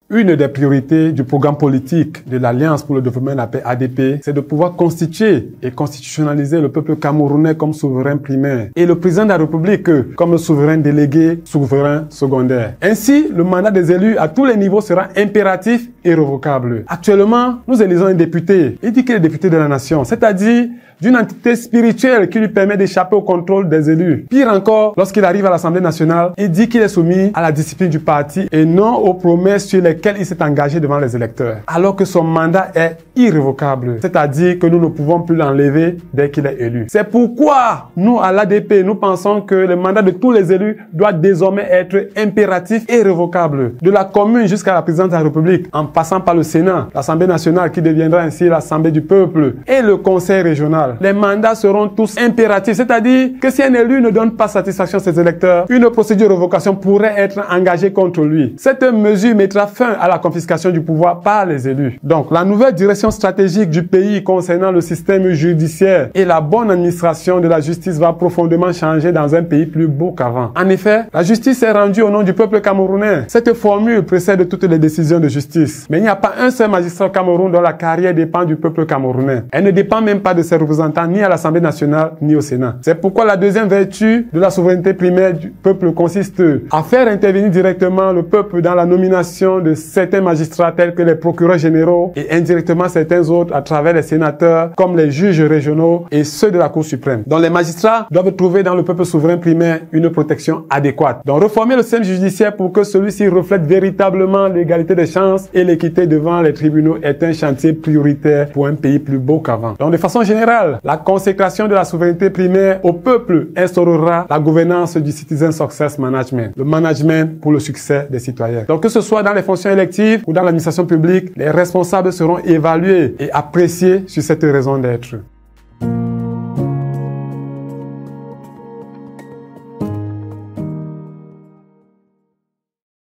Une des priorités du programme politique de l'Alliance pour le développement de la paix ADP, c'est de pouvoir constituer et constitutionnaliser le peuple camerounais comme souverain primaire et le président de la République comme le souverain délégué, souverain secondaire. Ainsi, le mandat des élus à tous les niveaux sera impératif et irrévocable. Actuellement, nous élisons un député. Il dit qu'il est député de la nation, c'est-à-dire d'une entité spirituelle qui lui permet d'échapper au contrôle des élus. Pire encore, lorsqu'il arrive à l'Assemblée nationale, il dit qu'il est soumis à la discipline du parti et non aux promesses sur lesquelles il s'est engagé devant les électeurs. Alors que son mandat est irrévocable, c'est-à-dire que nous ne pouvons plus l'enlever dès qu'il est élu. C'est pourquoi nous, à l'ADP, nous pensons que le mandat de tous les élus doit désormais être impératif et irrévocable. De la commune jusqu'à la présidence de la République, en passant par le Sénat, l'Assemblée nationale qui deviendra ainsi l'Assemblée du peuple et le Conseil régional. Les mandats seront tous impératifs, c'est-à-dire que si un élu ne donne pas satisfaction à ses électeurs, une procédure de révocation pourrait être engagée contre lui. Cette mesure mettra fin à la confiscation du pouvoir par les élus. Donc, la nouvelle direction stratégique du pays concernant le système judiciaire et la bonne administration de la justice va profondément changer dans un pays plus beau qu'avant. En effet, la justice est rendue au nom du peuple camerounais. Cette formule précède toutes les décisions de justice. Mais il n'y a pas un seul magistrat au Cameroun dont la carrière dépend du peuple camerounais. Elle ne dépend même pas de ses représentants ni à l'Assemblée nationale ni au Sénat. C'est pourquoi la deuxième vertu de la souveraineté primaire du peuple consiste à faire intervenir directement le peuple dans la nomination de certains magistrats tels que les procureurs généraux et indirectement certains autres à travers les sénateurs comme les juges régionaux et ceux de la Cour suprême. Donc les magistrats doivent trouver dans le peuple souverain primaire une protection adéquate. Donc reformer le système judiciaire pour que celui-ci reflète véritablement l'égalité des chances et l'équité devant les tribunaux est un chantier prioritaire pour un pays plus beau qu'avant. Donc de façon générale, la consécration de la souveraineté primaire au peuple instaurera la gouvernance du Citizen Success Management, le management pour le succès des citoyens. Donc que ce soit dans les fonctions électives ou dans l'administration publique, les responsables seront évalués et appréciés sur cette raison d'être.